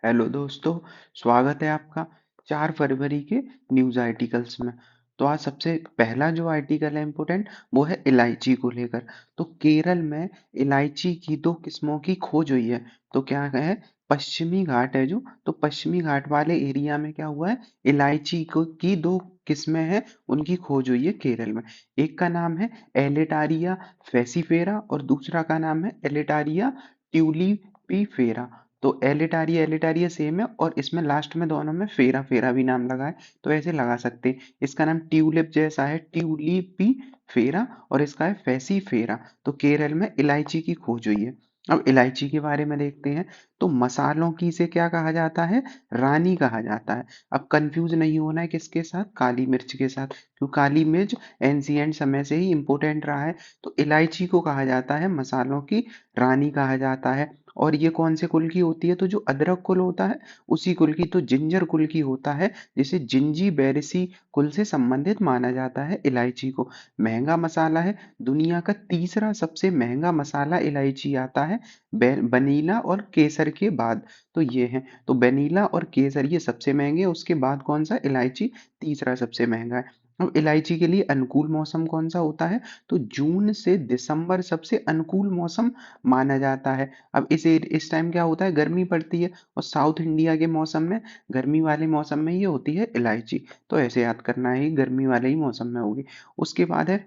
Hello दोस्तों, स्वागत है आपका 4 फरवरी के न्यूज़ आर्टिकल्स में। तो आज सबसे पहला जो आर्टिकल है इम्पोर्टेंट वो है इलायची को लेकर। तो केरल में इलायची की 2 किस्मों की खोज हुई है। तो क्या है, पश्चिमी घाट है जो, तो पश्चिमी घाट वाले एरिया में क्या हुआ है, इलायची को की 2 किस्में हैं, उनकी खोज हुई है केरल में। एक का नाम है एलेटारिया फेसिफेरा और दूसरा का नाम है एलेटारिया ट्यूलिपिफेरा। तो एलिटारिया एलिटारिया सेम है और इसमें लास्ट में दोनों में फेरा फेरा भी नाम लगा है, तो ऐसे लगा सकते हैं। इसका नाम ट्यूलिप जैसा है, ट्यूलिपी फेरा, और इसका है फैसी फेरा। तो केरल में इलायची की खोज हुई है। अब इलायची के बारे में देखते हैं। तो मसालों की इसे क्या कहा जाता है, रानी कहा जाता है। अब कंफ्यूज नहीं होना है किसके साथ, काली मिर्च के साथ, क्योंकि काली मिर्च एंशिएंट समय से ही इंपोर्टेंट रहा है। तो इलायची को कहा जाता है मसालों की रानी कहा जाता है। और ये कौन से कुल की होती है, तो जो अदरक कुल होता है उसी कुल की, तो जिंजर कुल की होता है, जिसे जिंजीबेरेसी कुल से संबंधित माना जाता है इलायची को। महंगा मसाला है, दुनिया का तीसरा सबसे महंगा मसाला इलायची आता है वनीला और केसर के बाद। तो ये है, तो वनीला और केसर ये सबसे महंगे हैं, उसके बाद कौन सा, इलायची तीसरा सबसे महंगा है। अब इलायची के लिए अनुकूल मौसम कौन सा होता है, तो जून से दिसंबर सबसे अनुकूल मौसम माना जाता है। अब इस टाइम क्या होता है, गर्मी पड़ती है, और साउथ इंडिया के मौसम में, गर्मी वाले मौसम में ये होती है इलायची। तो ऐसे याद करना है, गर्मी वाले ही मौसम में होगी। उसके बाद है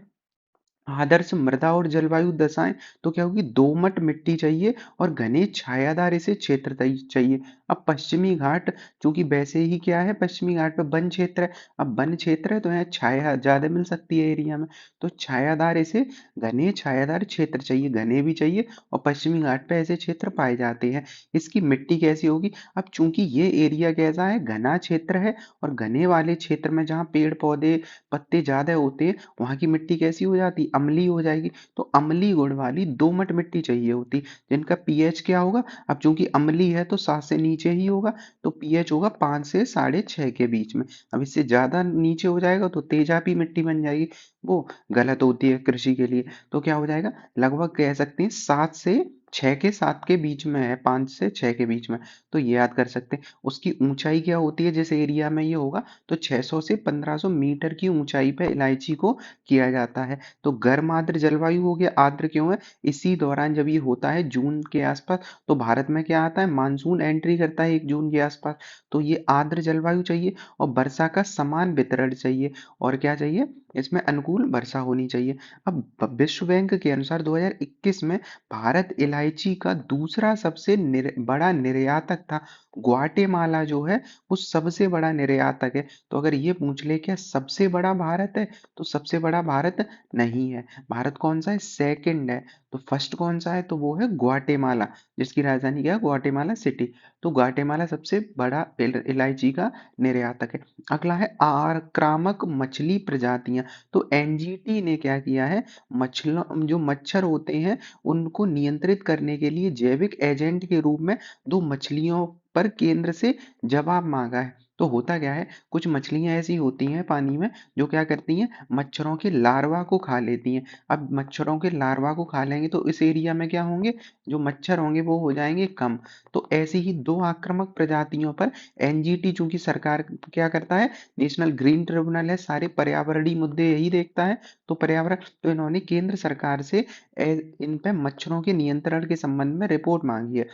आदर्श मृदा और जलवायु दशाएं। तो क्या होगी, दोमट मिट्टी चाहिए और घने छायादार इसे क्षेत्र चाहिए। अब पश्चिमी घाट, चूंकि वैसे ही क्या है, पश्चिमी घाट पे वन क्षेत्र है। अब वन क्षेत्र है तो यहाँ छाया ज्यादा मिल सकती है एरिया में। तो छायादार इसे घने छायादार क्षेत्र चाहिए, घने भी चाहिए, और पश्चिमी घाट पे ऐसे क्षेत्र पाए जाते हैं। इसकी मिट्टी कैसी होगी, अब चूंकि ये एरिया कैसा है, घना क्षेत्र है, और घने वाले क्षेत्र में जहाँ पेड़ पौधे पत्ते ज्यादा होते हैं, वहाँ की मिट्टी कैसी हो जाती, अम्लीय हो जाएगी। तो अम्लीय गुण वाली दोमट मिट्टी चाहिए होती, जिनका पीएच क्या होगा, अब चूंकि अम्लीय है तो 7 से नीचे ही होगा, तो पीएच होगा 5 से 6.5 के बीच में। अब इससे ज्यादा नीचे हो जाएगा तो तेजाबी मिट्टी बन जाएगी, वो गलत होती है कृषि के लिए। तो क्या हो जाएगा, लगभग कह सकते हैं 7 के बीच में है, 5 से 6 के बीच में। तो ये याद कर सकते हैं। उसकी ऊंचाई क्या होती है, जिस एरिया में ये होगा, तो 600 से 1500 मीटर की ऊंचाई पे इलायची को किया जाता है। तो गर्म आर्द्र जलवायु हो गया, आर्द्र क्यों है, इसी दौरान जब ये होता है जून के आसपास, तो भारत में क्या आता है, मानसून एंट्री करता है 1 जून के आसपास। तो ये आर्द्र जलवायु चाहिए, और वर्षा का समान वितरण चाहिए, और क्या चाहिए, इसमें अनुकूल वर्षा होनी चाहिए। अब विश्व बैंक के अनुसार 2021 में भारत इलायची का दूसरा सबसे बड़ा निर्यातक था। ग्वाटेमाला जो है वो सबसे बड़ा निर्यातक है। तो अगर ये पूछ ले क्या सबसे बड़ा भारत है, तो सबसे बड़ा भारत नहीं है। भारत कौन सा है, सेकंड है। तो फर्स्ट कौन सा है, तो वो है ग्वाटेमाला, जिसकी राजधानी क्या है, ग्वाटेमाला सिटी। तो ग्वाटेमाला सबसे बड़ा इलायची का निर्यातक है। अगला है आक्रामक मछली प्रजातियां। तो एनजीटी ने क्या किया है, मछलों जो मच्छर होते हैं उनको नियंत्रित करने के लिए जैविक एजेंट के रूप में 2 मछलियों पर केंद्र से जवाब मांगा है। तो होता क्या है, कुछ मछलियां ऐसी होती हैं पानी में जो क्या करती हैं, मच्छरों के लार्वा को खा लेती हैं। अब मच्छरों के लार्वा को खा लेंगे तो इस एरिया में क्या होंगे, जो मच्छर होंगे वो हो जाएंगे कम। तो ऐसी ही 2 आक्रामक प्रजातियों पर एनजीटी, चूंकि सरकार क्या करता है, नेशनल ग्रीन ट्रिब्यूनल है, सारे पर्यावरणीय मुद्दे यही देखता है। तो पर्यावरण, तो इन्होंने केंद्र सरकार से इन पे मच्छरों के नियंत्रण के संबंध में रिपोर्ट मांगी है।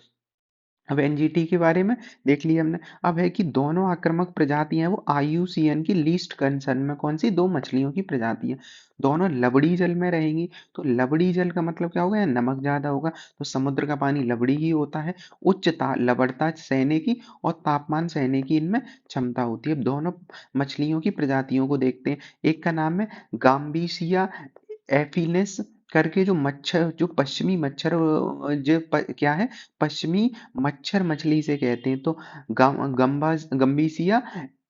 अब एनजीटी के बारे में देख लिया हमने। अब है कि दोनों आक्रामक प्रजातियां हैं वो आईयूसीएन की लीस्ट कंसर्न में, कौन सी, 2 मछलियों की प्रजातियां, दोनों लवड़ी जल में रहेंगी। तो लवड़ी जल का मतलब क्या होगा, नमक ज्यादा होगा, तो समुद्र का पानी लवड़ी ही होता है। लवणता सहने की और तापमान सहने की इनमें क्षमता होती है। अब दोनों मछलियों की प्रजातियों को देखते हैं। एक का नाम है गाम्बीसिया एफिलिस करके, जो मच्छर, जो पश्चिमी मच्छर क्या है, पश्चिमी मच्छर मछली से कहते हैं। तो गम्बीसिया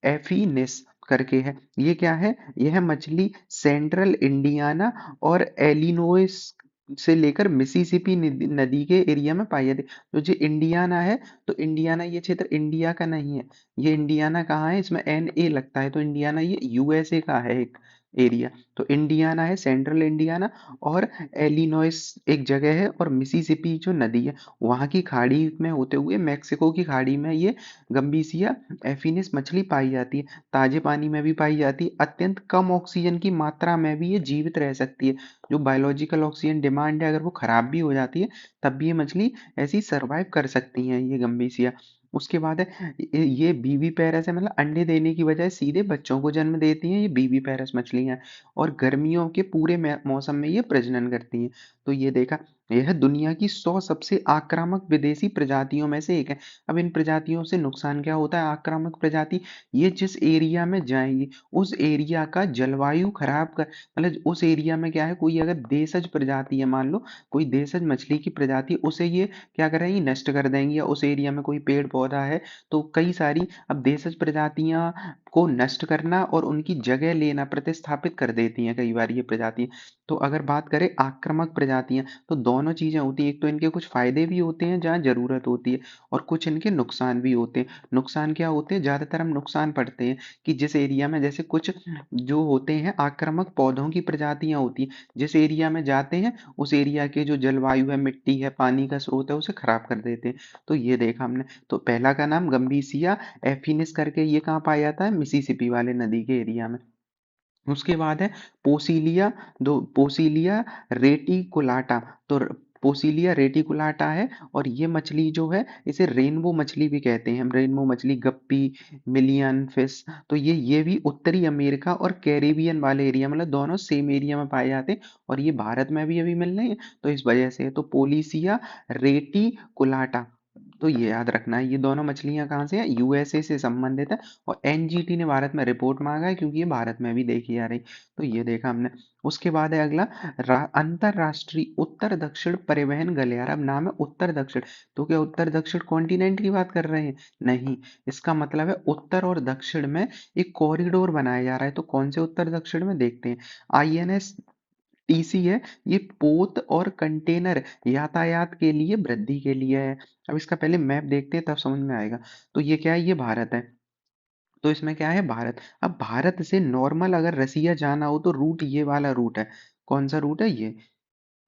एफिनिस करके है। ये क्या है, यह मछली सेंट्रल इंडियाना और एलिनोइस से लेकर मिसिसिपी नदी के एरिया में पाई जाती है। तो जो इंडियाना है, तो इंडियाना ये क्षेत्र इंडिया का नहीं है। ये इंडियाना कहाँ है, इसमें एन ए लगता है, तो इंडियाना ये यूएसए का है एक, एरिया। तो इंडियाना है, सेंट्रल इंडियाना, और एलिनॉइस एक जगह है, और मिसिसिपी जो नदी है वहाँ की खाड़ी में होते हुए मैक्सिको की खाड़ी में ये गम्बीसिया एफिनिस मछली पाई जाती है। ताजे पानी में भी पाई जाती है, अत्यंत कम ऑक्सीजन की मात्रा में भी ये जीवित रह सकती है। जो बायोलॉजिकल ऑक्सीजन डिमांड है, अगर वो खराब भी हो जाती है तब भी ये मछली ऐसी सर्वाइव कर सकती हैं, ये गम्बीसिया। उसके बाद है ये बीवी पैरस है, मतलब अंडे देने की बजाय सीधे बच्चों को जन्म देती हैं, ये बीवी पैरस मछलियां। और गर्मियों के पूरे मौसम में ये प्रजनन करती हैं। तो ये देखा, यह दुनिया की 100 सबसे आक्रामक विदेशी प्रजातियों में से एक है। अब इन प्रजातियों से नुकसान क्या होता है? आक्रामक प्रजाति, ये जिस एरिया में जाएंगी उस एरिया का जलवायु खराब कर, मतलब उस एरिया में क्या है, कोई अगर देशज प्रजाति है, मान लो कोई देशज मछली की प्रजाति, उसे ये क्या करेंगी, नष्ट कर देंगी। या उस एरिया में कोई पेड़ पौधा है तो कई सारी अब देशज प्रजातियां को नष्ट करना और उनकी जगह लेना, प्रतिस्थापित कर देती हैं कई बार ये प्रजातियां। तो अगर बात करें आक्रामक प्रजातियां, तो दोनों चीजें होती हैं। एक तो इनके कुछ फायदे भी होते हैं जहाँ जरूरत होती है, और कुछ इनके नुकसान भी होते हैं। नुकसान क्या होते हैं? ज्यादातर हम नुकसान पड़ते हैं कि जिस एरिया में, जैसे कुछ जो होते हैं आक्रामक पौधों की प्रजातियां होती हैं, जिस एरिया में जाते हैं उस एरिया के जो जलवायु है, मिट्टी है, पानी का स्रोत है, उसे खराब कर देते हैं। तो ये देखा हमने। तो पहला का नाम गम्बीसिया एफिनिस करके, ये कहाँ पाया जाता है? मिसिसिपी वाले नदी के एरिया में। उसके बाद है पोसिलिया, दो पोसिलिया रेटिकुलाटा। तो पोसिलिया रेटिकुलाटा है, और ये मछली जो है इसे रेनबो मछली भी कहते हैं हम, रेनबो मछली, गप्पी, मिलियन फिश। तो ये भी उत्तरी अमेरिका और कैरेबियन वाले एरिया, मतलब दोनों सेम एरिया में पाए जाते हैं, और ये भारत में भी अभी मिल रहे हैं। तो इस वजह से तो पोलिसिया रेटिकुलाटा, तो ये याद रखना है। ये दोनों मछलियां कहाँ से है? यूएसए से संबंधित है, और एनजीटी ने भारत में रिपोर्ट मांगा है क्योंकि ये भारत में भी देखी जा रही। तो ये देखा हमने। उसके बाद है अगला, अंतरराष्ट्रीय उत्तर दक्षिण परिवहन गलियारा। अब नाम है उत्तर दक्षिण, तो क्या उत्तर दक्षिण कॉन्टिनेंट की बात कर रहे हैं? नहीं, इसका मतलब है उत्तर और दक्षिण में एक कॉरिडोर बनाया जा रहा है। तो कौन से उत्तर दक्षिण में, देखते हैं। आईएनएस टीसी है, ये पोत और कंटेनर यातायात के लिए वृद्धि के लिए है। अब इसका पहले मैप देखते हैं तब समझ में आएगा। तो ये क्या है? ये भारत है। तो इसमें क्या है? भारत। अब भारत से नॉर्मल अगर रसिया जाना हो तो रूट ये वाला रूट है। कौन सा रूट है ये?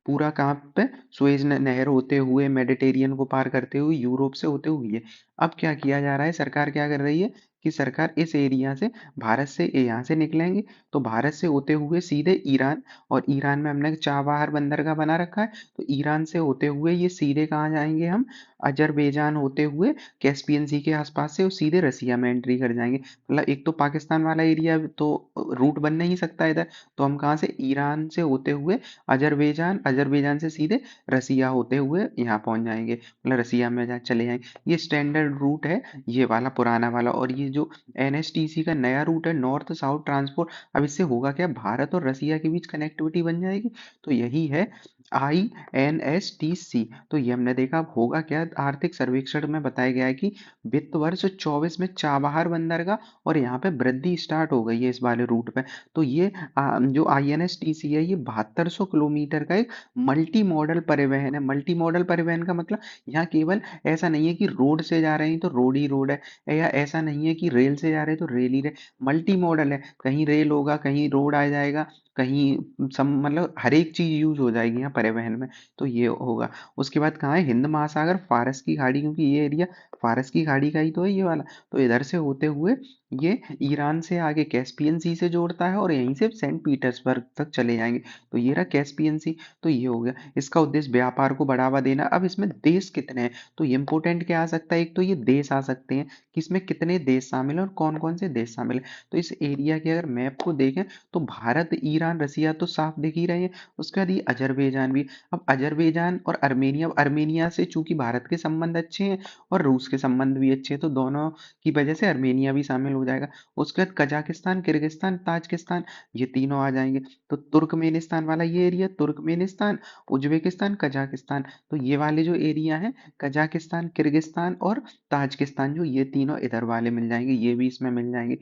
पूरा कहाँ पे? सुएज नहर होते हुए, मेडिटेरियन को पार करते हुए, यूरोप से होते हुए ये। अब क्या किया जा रहा है? सरकार क्या कर रही है कि सरकार इस एरिया से, भारत से यहाँ से निकलेंगे तो भारत से होते हुए सीधे ईरान, और ईरान में हमने चाबहार बंदरगाह बना रखा है, तो ईरान से होते हुए ये सीधे कहाँ जाएंगे हम? अजरबैजान होते हुए कैस्पियन सी के आसपास से, और सीधे रसिया में एंट्री कर जाएंगे। मतलब एक तो पाकिस्तान वाला एरिया तो रूट बन नहीं सकता इधर, तो हम कहाँ से? ईरान से होते हुए अजरबैजान, अजरबैजान से सीधे रसिया होते हुए यहाँ पहुंच जाएंगे, मतलब रसिया में जहाँ चले जाएंगे। ये स्टैंडर्ड रूट है, ये वाला पुराना वाला। और ये जो एनएसटीसी का नया रूट है, नॉर्थ साउथ ट्रांसपोर्ट, अब इससे होगा क्या? भारत और रसिया के बीच कनेक्टिविटी बन जाएगी। तो यही है INSTC। तो ये हमने देखा। अब होगा क्या? आर्थिक सर्वेक्षण में बताया गया है कि वित्त वर्ष 24 में चाबहार बंदरगाह और यहाँ पे वृद्धि स्टार्ट हो गई है इस वाले रूट पे। तो ये जो INSTC है, ये 7200 किलोमीटर का एक मल्टी मॉडल परिवहन है। मल्टी मॉडल परिवहन का मतलब यहाँ केवल ऐसा नहीं है कि रोड से जा रहे हैं तो रोड ही रोड है, या ऐसा नहीं है कि रेल से जा रहे हैं तो रेल ही रेल। मल्टी मॉडल है, कहीं रेल होगा, कहीं रोड आ जाएगा, कहीं सम, मतलब हर एक चीज यूज हो जाएगी यहाँ परिवहन में। तो ये होगा। उसके बाद कहाँ है? हिंद महासागर, फारस की खाड़ी, क्योंकि ये एरिया फारस की खाड़ी का ही तो है ये वाला। तो इधर से होते हुए ये ईरान से आगे कैस्पियन सी से जोड़ता है, और यहीं से सेंट पीटर्सबर्ग तक चले जाएंगे। तो ये रहा कैस्पियन सी। तो ये हो गया। इसका उद्देश्य व्यापार को बढ़ावा देना। अब इसमें देश कितने हैं? तो इम्पोर्टेंट क्या आ सकता है? एक तो ये देश आ सकते हैं कि इसमें कितने देश शामिल हैं और कौन कौन से देश शामिल हैं। तो इस एरिया के अगर मैप को देखें तो भारत, ईरान, रसिया तो साफ दिख ही रहे हैं। उसके बाद ये अजरबैजान भी। अब अजरबैजान और अर्मेनिया, अर्मेनिया से चूंकि भारत के संबंध अच्छे हैं और रूस के संबंध भी अच्छे हैं, तो दोनों की वजह से अर्मेनिया भी शामिल हो जाएगा। उसके बाद कजाकिस्तान, किर्गिस्तान, ताजिकिस्तान, ये तीनों आ जाएंगे। तो तुर्कमेनिस्तान वाला ये एरिया, तुर्कमेनिस्तान, उज्बेकिस्तान, कजाकिस्तान। तो ये वाले जो एरिया हैं, कजाकिस्तान, किर्गिस्तान और ताजिकिस्तान, जो ये तीनों इधर वाले मिल जाएंगे, ये भी इसमें मिल जाएंगे।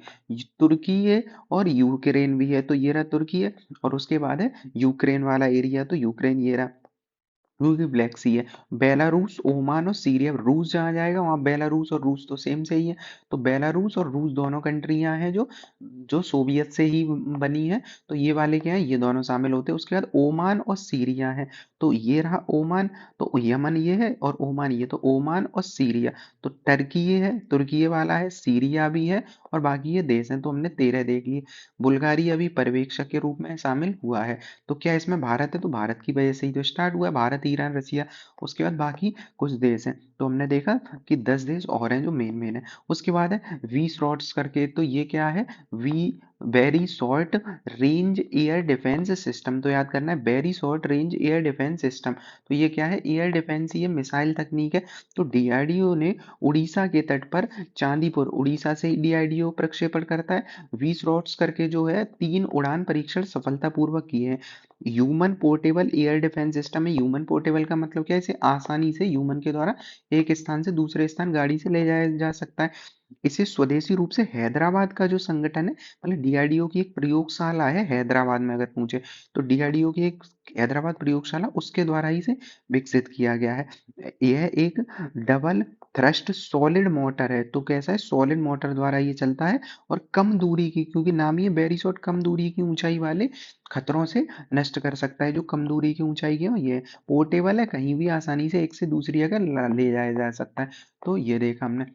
तुर्की है और यूक्रेन भी है। तो ये रहा तुर्की है, और उसके बाद है यूक्रेन वाला एरिया, तो यूक्रेन ये रहा। क्योंकि ब्लैक सी है। बेलारूस, ओमान और सीरिया, रूस जहाँ जाएगा वहाँ बेलारूस और रूस तो सेम से ही है। तो बेलारूस और रूस दोनों कंट्रियां हैं जो जो सोवियत से ही बनी है। तो ये वाले क्या है, ये दोनों शामिल होते हैं। उसके बाद ओमान और सीरिया है। तो ये रहा ओमान, तो यमन ये है और ओमान ये, तो ओमान और सीरिया। तो टर्की ये है, तुर्की ये वाला है, सीरिया भी है और बाकी ये देश हैं। तो हमने 13 देख लिए। बुल्गारिया अभी पर्यवेक्षक के रूप में शामिल हुआ है। तो क्या इसमें भारत है, तो भारत की वजह से ही तो स्टार्ट हुआ है, भारत, ईरान, रसिया। उसके बाद बाकी कुछ देश हैं। तो हमने देखा कि 10 देश और हैं जो मेन मेन है। उसके बाद है वी शॉर्ट्स करके, तो ये क्या है, V very short range air defence system. तो याद करना है, very short range air defence system. तो ये क्या है, एयर डिफेंस, ये मिसाइल तकनीक है। तो डीआरडीओ ने उड़ीसा के तट पर, चांदीपुर उड़ीसा से डीआरडीओ प्रक्षेपण करता है। वी शॉर्ट्स करके जो है 3 उड़ान परीक्षण सफलतापूर्वक किए हैं। Human portable air defence system है। ह्यूमन पोर्टेबल का मतलब क्या है, इसे आसानी से ह्यूमन के द्वारा एक स्थान से दूसरे स्थान गाड़ी से ले जाया जा सकता है। इसे स्वदेशी रूप से हैदराबाद का जो संगठन है, मतलब डीआरडीओ की एक प्रयोगशाला है हैदराबाद में, अगर पूछे तो डीआरडीओ की एक हैदराबाद प्रयोगशाला, उसके द्वारा ही इसे विकसित किया गया है। यह एक डबल थ्रस्ट सॉलिड मोटर है। तो कैसा है, सॉलिड मोटर द्वारा ये चलता है और कम दूरी की, क्योंकि नाम ही है वेरी शॉर्ट, कम दूरी की ऊंचाई वाले खतरों से नष्ट कर सकता है। जो कम दूरी की ऊंचाई की हो, ये पोर्टेबल है, कहीं भी आसानी से एक से दूसरी जगह ले जाया जा सकता है। तो ये देखा हमने।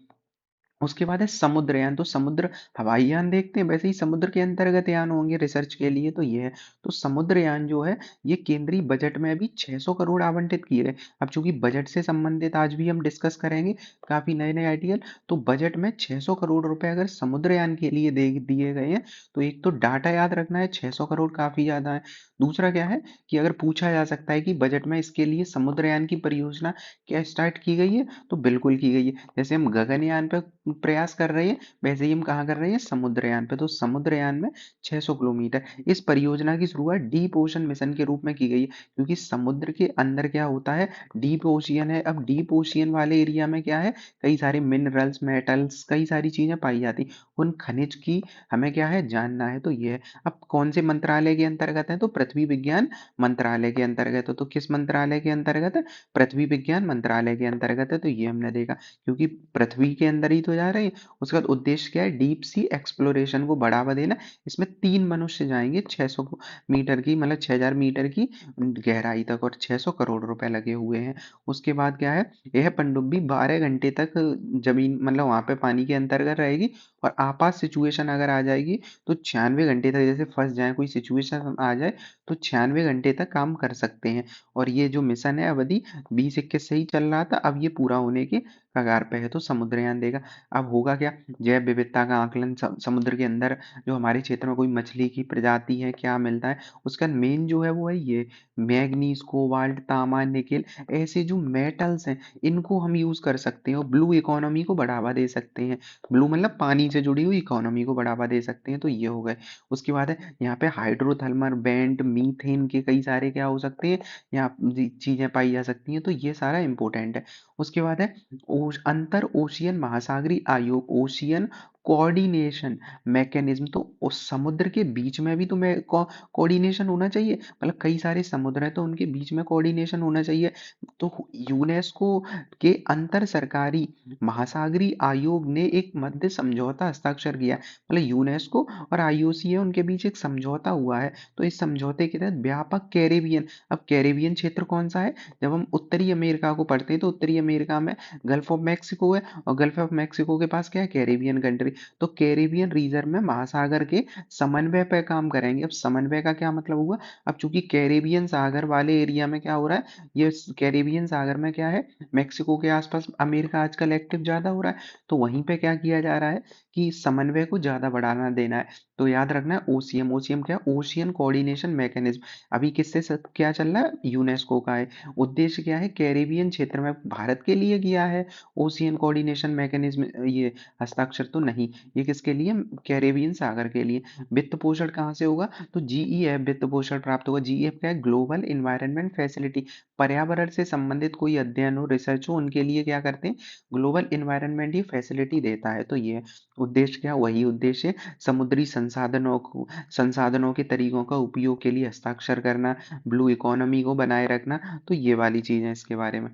उसके बाद है समुद्रयान। तो समुद्र हवाई यान देखते हैं, वैसे ही समुद्र के अंतर्गत यान होंगे रिसर्च के लिए, तो ये है। तो समुद्रयान जो है, ये केंद्रीय बजट में भी 600 करोड़ आवंटित किए गए। अब चूंकि बजट से संबंधित आज भी हम डिस्कस करेंगे काफी नए नए आर्टिकल। तो बजट में 600 करोड़ रुपए अगर समुद्रयान के लिए दे दिए गए हैं, तो एक तो डाटा याद रखना है, 600 करोड़ काफी ज्यादा है। दूसरा क्या है कि अगर पूछा जा सकता है कि बजट में इसके लिए समुद्रयान की परियोजना क्या स्टार्ट की गई है, तो बिल्कुल की गई है। जैसे हम गगनयान पे प्रयास कर रहे हैं, वैसे ही हम कहाँ कर रहे हैं, समुद्रयान पे। तो समुद्रयान में 600 किलोमीटर, इस परियोजना की शुरुआत डीप ओशन मिशन के रूप में की गई है। क्योंकि समुद्र के अंदर क्या होता है, डीप ओशियन है। अब डीप ओशियन वाले एरिया में क्या है, कई सारे मिनरल्स, मेटल्स, कई सारी चीजें पाई जाती। उन खनिज की हमें क्या है, जानना है। तो ये है। अब कौन से मंत्रालय के अंतर्गत है, तो पृथ्वी विज्ञान मंत्रालय के अंतर्गत है। तो किस मंत्रालय के अंतर्गत है, पृथ्वी विज्ञान मंत्रालय के अंतर्गत है। तो ये हमने देखा, क्योंकि पृथ्वी के अंदर ही तो जा रहे हैं। उसके बाद उद्देश्य क्या है, डीप सी एक्सप्लोरेशन को बढ़ावा देना। इसमें 3 मनुष्य जाएंगे 600 मीटर की, मतलब 6000 मीटर की गहराई तक, और 600 करोड़ रुपए लगे हुए हैं। उसके बाद क्या है, यह पनडुब्बी 12 घंटे तक जमीन, मतलब वहां पे पानी के अंतर्गत रहेगी। और आपात सिचुएशन अगर आ जाएगी, तो 96 घंटे तक, जैसे फंस जाए, कोई सिचुएशन आ जाए, तो 96 घंटे तक काम कर सकते हैं। और ये जो मिशन है अवधि 2021 से ही चल रहा था, अब ये पूरा होने के कगार पे है। तो समुद्रयान देगा। अब होगा क्या, जैव विविधता का आकलन, समुद्र के अंदर जो हमारे क्षेत्र में कोई मछली की प्रजाति है, क्या मिलता है। उसका मेन जो है वो है ये मैग्नीज, कोबाल्ट, तांबा, निकेल, ऐसे जो मेटल्स हैं, इनको हम यूज कर सकते हैं और ब्लू इकोनॉमी को बढ़ावा दे सकते हैं। ब्लू मतलब पानी से जुड़ी हुई इकोनॉमी को बढ़ावा दे सकते हैं। तो ये हो गए। उसके बाद है यहाँ पे हाइड्रोथर्मल वेंट, मीथेन के कई सारे क्या हो सकते हैं, यहाँ चीजें पाई जा सकती हैं। तो ये सारा इंपॉर्टेंट है। उसके बाद है अंतर ओशियन महासागरीय आयोग, ओशियन कोऑर्डिनेशन मैकेनिज्म। तो उस समुद्र के बीच में भी तो मैं कोऑर्डिनेशन होना चाहिए, मतलब कई सारे समुद्र हैं तो उनके बीच में कोऑर्डिनेशन होना चाहिए। तो यूनेस्को के अंतर सरकारी महासागरीय आयोग ने एक मध्य समझौता हस्ताक्षर किया, मतलब यूनेस्को और आईओसी है, उनके बीच एक समझौता हुआ है। तो इस समझौते के तहत व्यापक कैरेबियन, अब कैरेबियन क्षेत्र कौन सा है, जब हम उत्तरी अमेरिका को पढ़ते हैं, तो उत्तरी अमेरिका में गल्फ ऑफ मैक्सिको है, और गल्फ ऑफ मैक्सिको के पास क्या है, कैरेबियन कंट्री। तो कैरेबियन रीजन में महासागर के समन्वय पर काम करेंगे। अब समन्वय का क्या मतलब हुआ, अब चूंकि कैरेबियन सागर वाले एरिया में क्या हो रहा है, ये कैरेबियन सागर में क्या है, मैक्सिको के आसपास अमेरिका आजकल एक्टिव ज्यादा हो रहा है। तो वहीं पे क्या किया जा रहा है कि समन्वय को ज्यादा बढ़ाना देना है। तो याद रखना है ओसीएम, ओसीएम क्या है, ओशियन कोऑर्डिनेशन मैकेनिज्म। अभी किससे क्या चल रहा है, यूनेस्को का है। उद्देश्य क्या है, कैरेबियन क्षेत्र में, भारत के लिए किया है ओशियन कोऑर्डिनेशन मैकेनिज्म, ये हस्ताक्षर तो नहीं नहीं, ये किसके लिए, कैरेबियन सागर के लिए। वित्त पोषण कहाँ से होगा, तो जीईएफ वित्त पोषण प्राप्त होगा। जीईएफ क्या है, ग्लोबल इन्वायरमेंट फैसिलिटी। पर्यावरण से संबंधित कोई अध्ययन हो, रिसर्च हो, उनके लिए क्या करते हैं, ग्लोबल इन्वायरमेंट ही फैसिलिटी देता है। तो ये उद्देश्य क्या, वही उद्देश्य है, समुद्री संसाधनों के तरीकों का उपयोग के लिए हस्ताक्षर करना, ब्लू इकोनॉमी को बनाए रखना। तो ये वाली चीज़ है इसके बारे में।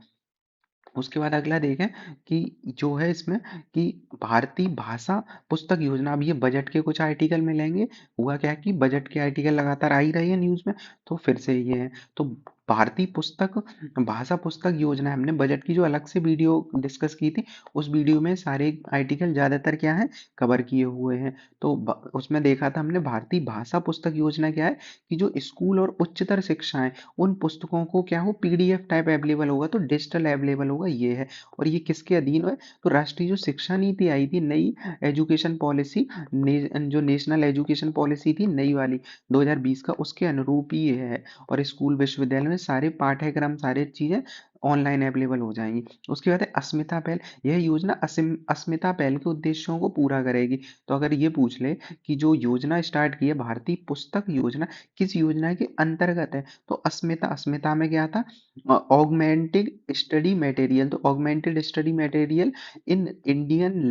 उसके बाद अगला देखें कि जो है इसमें कि भारतीय भाषा पुस्तक योजना, अब ये बजट के कुछ आर्टिकल मिलेंगे। हुआ क्या कि बजट के आर्टिकल लगातार आ ही रही है न्यूज़ में, तो फिर से ये है। तो भारतीय पुस्तक भाषा पुस्तक योजना, हमने बजट की जो अलग से वीडियो डिस्कस की थी, उस वीडियो में सारे आर्टिकल ज़्यादातर क्या है, कवर किए हुए हैं। तो उसमें देखा था हमने भारतीय भाषा पुस्तक योजना क्या है, कि जो स्कूल और उच्चतर शिक्षा है, उन पुस्तकों को क्या हो, पीडीएफ टाइप अवेलेबल होगा, तो डिजिटल अवेलेबल होगा, ये है। और ये किसके अधीन है, तो राष्ट्रीय जो शिक्षा नीति आई थी, नई एजुकेशन पॉलिसी, जो नेशनल एजुकेशन पॉलिसी थी नई वाली 2020 का, उसके अनुरूप ही ये है। और स्कूल विश्वविद्यालय में सारे पाठ्यक्रम, सारी चीज़ें ऑनलाइन अवेलेबल हो जाएंगी। उसके बाद है अस्मिता पहल। यह योजना अस्मिता पहल के उद्देश्यों को पूरा करेगी। तो अगर ये पूछ ले कि जो योजना स्टार्ट की है भारतीय पुस्तक योजना, किस योजना के अंतर्गत है, तो अस्मिता, अस्मिता में क्या था, ऑगमेंटेड स्टडी मटेरियल। तो augmented study material in Indian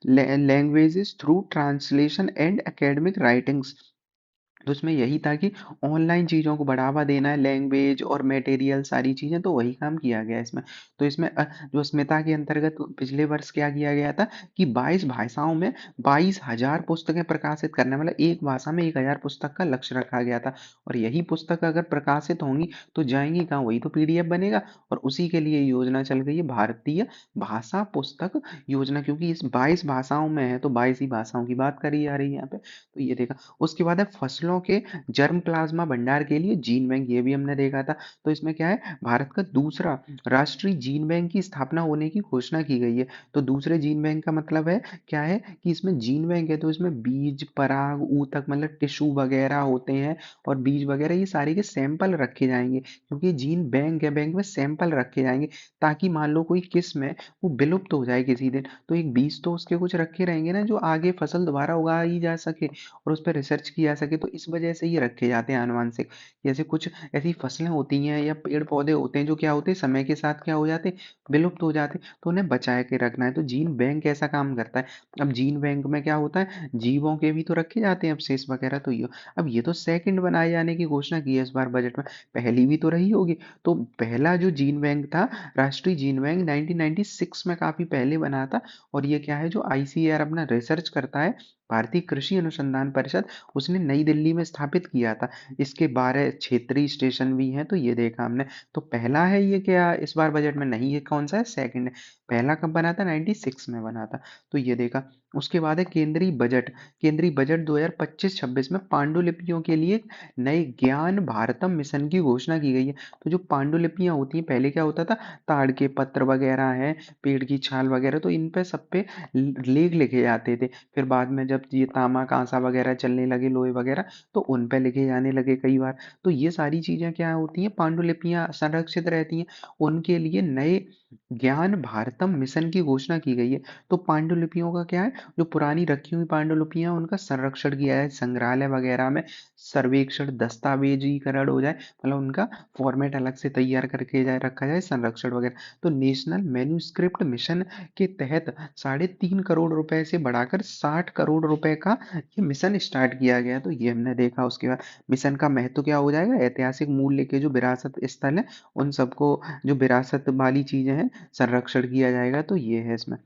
languages through translation and academic writings. तो इसमें यही था कि ऑनलाइन चीज़ों को बढ़ावा देना है, लैंग्वेज और मटेरियल सारी चीज़ें, तो वही काम किया गया इसमें। तो इसमें जो स्मिता के अंतर्गत पिछले वर्ष क्या किया गया था, कि 22 भाषाओं में 22,000 पुस्तकें प्रकाशित करने, मतलब एक भाषा में 1,000 पुस्तक का लक्ष्य रखा गया था। और यही पुस्तक अगर प्रकाशित होंगी तो जाएंगी कहाँ, वही तो पीडीएफ बनेगा। और उसी के लिए योजना चल गई है भारतीय भाषा पुस्तक योजना, क्योंकि इस 22 भाषाओं में है, तो 22 ही भाषाओं की बात करी जा रही है यहाँ पे। तो ये देखा। उसके बाद है फसलों के जर्म प्लाज्मा भंडार के लिए जीन बैंक, ये भी हमने देखा था। तो इसमें क्या है, भारत का दूसरा राष्ट्रीय जीन बैंक की स्थापना होने की घोषणा की गई है। तो दूसरे जीन बैंक का मतलब है क्या है, कि इसमें जीन बैंक है, तो इसमें बीज, पराग, ऊतक, मतलब टिश्यू वगैरह होते हैं, और बीज वगैरह, ये सारे के सैंपल रखे जाएंगे, क्योंकि जीन बैंक है, बैंक में सैंपल रखे जाएंगे, ताकि मान लो कोई किस्म है वो विलुप्त हो जाए किसी दिन, तो एक बीज तो उसके कुछ रखे रहेंगे ना, जो आगे फसल दोबारा उगाई जा सके और उस पर रिसर्च की जा सके। तो इस वजह से ये रखे जाते हैं आनुवांशिक। जैसे कुछ ऐसी फसलें होती हैं या पेड़ पौधे होते हैं, जो क्या होते हैं, समय के साथ क्या हो जाते हैं, विलुप्त हो जाते हैं, तो उन्हें बचा के रखना है। तो जीन बैंक ऐसा काम करता है। अब जीन बैंक में क्या होता है, जीवों के भी तो रखे जाते हैं अवशेष वगैरह। तो ये अब ये तो सेकंड बनाए जाने की घोषणा की है इस बार बजट में, पहली भी तो रही होगी। तो पहला जो जीन बैंक था, राष्ट्रीय जीन बैंक 1996 में काफी पहले बना था। और ये क्या है, जो आईसीएआर अपना रिसर्च करता है, भारतीय कृषि अनुसंधान परिषद, उसने नई दिल्ली में स्थापित किया था। इसके 12 क्षेत्रीय स्टेशन भी हैं। तो ये देखा हमने। तो पहला है ये, क्या इस बार बजट में नहीं, ये कौन सा है, सेकंड है। पहला कब बना था, 96 में बना था। तो ये देखा। उसके बाद है केंद्रीय बजट। केंद्रीय बजट 2025-26 में पांडुलिपियों के लिए नए ज्ञान भारतम मिशन की घोषणा की गई है। तो जो पांडुलिपियां होती हैं, पहले क्या होता था, ताड़ के पत्र वगैरह हैं, पेड़ की छाल वगैरह, तो इन पे सब पे लेख लिखे जाते थे। फिर बाद में जब ये तांबा कांसा वगैरह चलने लगे, लोहे वगैरह, तो उन पे लिखे जाने लगे कई बार। तो ये सारी चीजें क्या होती हैं, पांडुलिपियां संरक्षित रहती हैं। उनके लिए नए ज्ञान भारतम मिशन की घोषणा की गई है। तो पांडुलिपियों का क्या है, जो पुरानी रखी हुई पांडुलिपियां, उनका संरक्षण किया जाए, संग्रहालय वगैरह में सर्वेक्षण, दस्तावेजीकरण हो जाए, मतलब उनका फॉर्मेट अलग से तैयार करके जाए, रखा जाए, संरक्षण वगैरह। तो नेशनल मैन्युस्क्रिप्ट मिशन के तहत 3.5 करोड़ रुपए से बढ़ाकर 60 करोड़ रुपए का ये मिशन स्टार्ट किया गया। तो ये हमने देखा। उसके बाद मिशन का महत्व क्या हो जाएगा, ऐतिहासिक मूल्य के जो विरासत स्थल है, उन सबको, जो विरासत वाली चीजें हैं, संरक्षण किया जाएगा। तो ये है इसमें।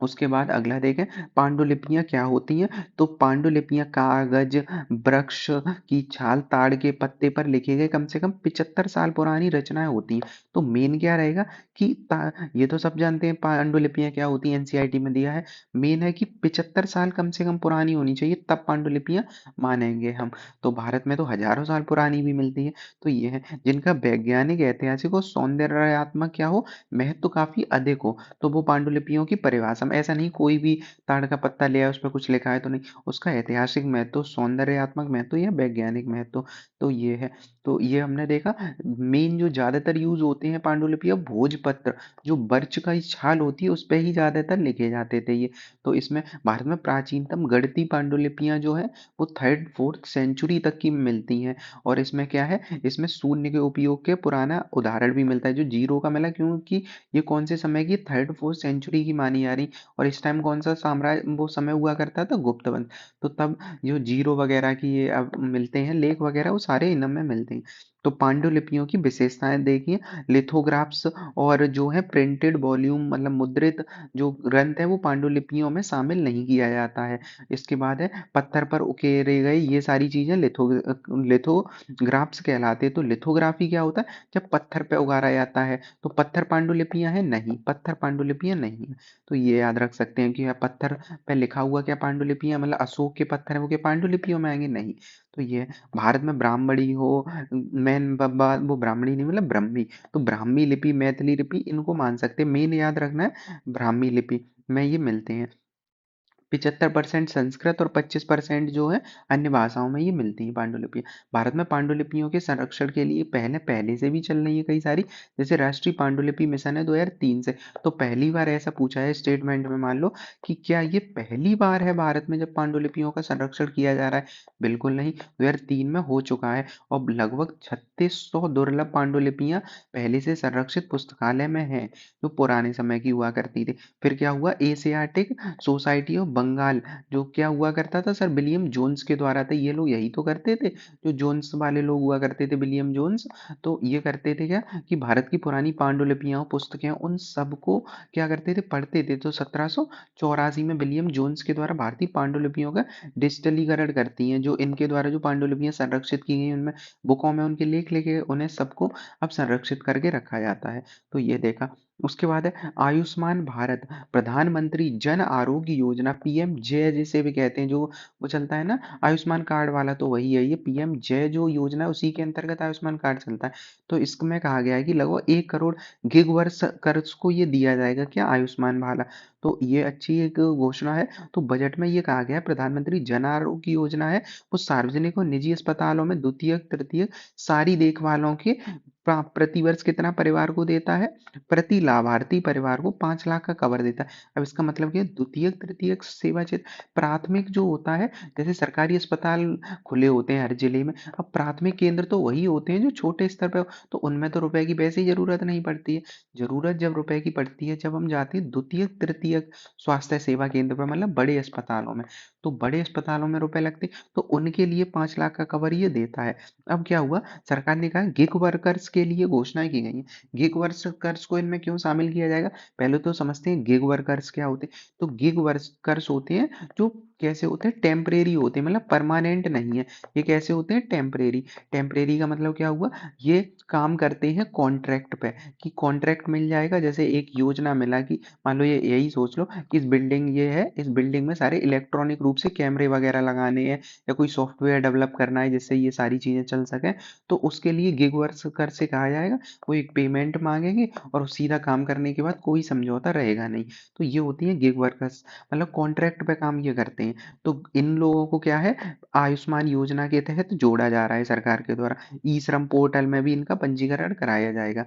उसके बाद अगला देखें, पांडुलिपियां क्या होती हैं। तो पांडुलिपियां कागज, वृक्ष की छाल, ताड़ के पत्ते पर लिखे गए कम से कम 75 साल पुरानी रचनाएं होती हैं। तो मेन क्या रहेगा कि ये तो सब जानते हैं पांडुलिपियां क्या होती हैं, एनसीईआरटी में दिया है। मेन है कि 75 साल कम से कम पुरानी होनी चाहिए, तब पांडुलिपियां मानेंगे हम। तो भारत में तो हजारों साल पुरानी भी मिलती है। तो ये है जिनका वैज्ञानिक, ऐतिहासिक और सौंदर्यात्मक क्या हो, महत्व काफी अधिक हो, तो वो पांडुलिपियों की परिभाषा एकदम ऐसा नहीं कोई भी ताड़ का पत्ता ले आया, उस पे कुछ लिखा है तो नहीं, उसका ऐतिहासिक महत्व, सौंदर्यात्मक महत्व या वैज्ञानिक महत्व, तो ये है। तो ये हमने देखा मेन जो ज़्यादातर यूज़ होते हैं पांडुलिपि, अब भोजपत्र जो बर्च का ही छाल होती है उस पे ही ज़्यादातर लिखे जाते थे ये। तो इसमें भारत में प्राचीनतम गढ़ती पांडुलिपियाँ जो है वो 3rd 4th सेंचुरी तक की मिलती हैं। और इसमें क्या है, इसमें शून्य के उपयोग के पुराना उदाहरण भी मिलता है, जो जीरो का मिला क्योंकि ये कौन से समय की 3rd 4th सेंचुरी की मानी जा रही। और इस टाइम कौन सा साम्राज्य वो समय हुआ करता था, गुप्त वंश। तो तब जो जीरो वगैरह की ये अब मिलते हैं लेख वगैरह, वो सारे इनमें मिलते हैं। तो पांडुलिपियों की विशेषताएं देखिए, लिथोग्राफ्स और जो है प्रिंटेड वॉल्यूम मतलब मुद्रित जो ग्रंथ है वो पांडुलिपियों में शामिल नहीं किया जाता है। इसके बाद है पत्थर पर उकेरे गए ये सारी चीजें लिथोग्राफ्स कहलाते हैं। तो लिथोग्राफी क्या होता है, जब पत्थर पे उगारा जाता है। तो पत्थर पांडुलिपियां हैं नहीं, पत्थर पांडुलिपियां नहीं है। तो ये याद रख सकते हैं कि यह पत्थर पे लिखा हुआ क्या पांडुलिपियां, मतलब अशोक के पत्थर है वो क्या पांडुलिपियों में आएंगे, नहीं। तो ये भारत में ब्राह्मणी हो, मेन वो ब्राह्मणी नहीं मतलब ब्राह्मी, तो ब्राह्मी लिपि, मैथिली लिपि इनको मान सकते हैं। मेन याद रखना है ब्राह्मी लिपि में ये मिलते हैं। 75% संस्कृत और 25% जो है अन्य भाषाओं में ये मिलती हैं पांडुलिपियाँ। भारत में पांडुलिपियों के संरक्षण के लिए पहले से भी चल रही है कई सारी, जैसे राष्ट्रीय पांडुलिपि मिशन है 2003 से। तो पहली बार ऐसा पूछा है स्टेटमेंट में, मान लो कि क्या ये पहली बार है भारत में जब पांडुलिपियों का संरक्षण किया जा रहा है, बिल्कुल नहीं, 2003 में हो चुका है। और लगभग 3600 दुर्लभ पांडुलिपियां पहले से संरक्षित पुस्तकालय में है, जो पुराने समय की हुआ करती थी। फिर क्या हुआ, एशियाटिक सोसाइटी ऑफ बंगाल, जो क्या हुआ करता था सर, विलियम जोन्स के द्वारा था। ये लोग यही तो करते थे, जो जोन्स वाले लोग हुआ करते थे, विलियम जोन्स। तो ये करते थे क्या कि भारत की पुरानी पांडुलिपियां पुस्तकें उन सबको क्या करते थे, पढ़ते थे। तो 1784 में विलियम जोन्स के द्वारा भारतीय पांडुलिपियों का डिजिटलीकरण करती हैं, जो इनके द्वारा जो पांडुलिपियां संरक्षित की गई उनमें बुकों में उनके लेख लिखे, उन्हें सबको अब संरक्षित करके रखा जाता है। तो ये देखा। उसके बाद है आयुष्मान भारत, प्रधानमंत्री जन आरोग्य योजना, पीएम जय जिसे भी कहते हैं, जो वो चलता है ना आयुष्मान कार्ड वाला, तो वही है ये पीएम जय जो योजना है, उसी के अंतर्गत आयुष्मान कार्ड चलता है। तो इसमें कहा गया है कि लगभग 1 करोड़ गिग वर्ष कर्ज को ये दिया जाएगा क्या, आयुष्मान वाला। तो ये अच्छी एक घोषणा है। तो बजट में ये कहा गया है प्रधानमंत्री जन आरोग्य योजना है वो सार्वजनिक और निजी अस्पतालों में द्वितीय तृतीय सारी देखभालों के प्रतिवर्ष कितना परिवार को देता है, प्रति लाभार्थी परिवार को 5 लाख का कवर देता है। अब इसका मतलब क्या है, द्वितीय तृतीय सेवा क्षेत्र, प्राथमिक जो होता है, जैसे सरकारी अस्पताल खुले होते हैं हर जिले में, अब प्राथमिक केंद्र तो वही होते हैं जो छोटे स्तर पर, तो उनमें तो रुपए की वैसे ही जरूरत नहीं पड़ती है। जरूरत जब रुपए की पड़ती है जब हम जाते हैं द्वितीय तृतीय स्वास्थ्य सेवा केंद्र पर, मतलब बड़े अस्पतालों में। तो बड़े अस्पतालों में रुपए लगते, तो उनके लिए 5 लाख का कवर ये देता है। अब क्या हुआ, सरकार ने कहा गिग वर्कर्स के लिए घोषणाएं की गई हैं। गिग वर्कर्स को इनमें क्यों शामिल किया जाएगा, पहले तो समझते हैं गिग वर्कर्स क्या होते हैं। तो गिग वर्कर्स होते हैं जो कैसे होते हैं, टेम्परेरी होते हैं, मतलब परमानेंट नहीं है। ये कैसे होते हैं, टेम्परेरी। टेम्परेरी का मतलब क्या हुआ, ये काम करते हैं कॉन्ट्रैक्ट पे, कि कॉन्ट्रैक्ट मिल जाएगा। जैसे एक योजना मिला कि मान लो ये यही सोच लो कि इस बिल्डिंग ये है, इस बिल्डिंग में सारे इलेक्ट्रॉनिक रूप से कैमरे वगैरह लगाने हैं या कोई सॉफ्टवेयर डेवलप करना है जिससे ये सारी चीजें चल सके। तो उसके लिए गिग वर्कर से कहा जाएगा, वो एक पेमेंट मांगेंगे और सीधा काम करने के बाद कोई समझौता रहेगा नहीं। तो ये होती है गिग वर्कर्स, मतलब कॉन्ट्रैक्ट पे काम ये करते हैं। तो इन लोगों को क्या है, आयुष्मान योजना के तहत जोड़ा जा रहा है सरकार के द्वारा। ई श्रम पोर्टल में भी इनका पंजीकरण कराया जाएगा।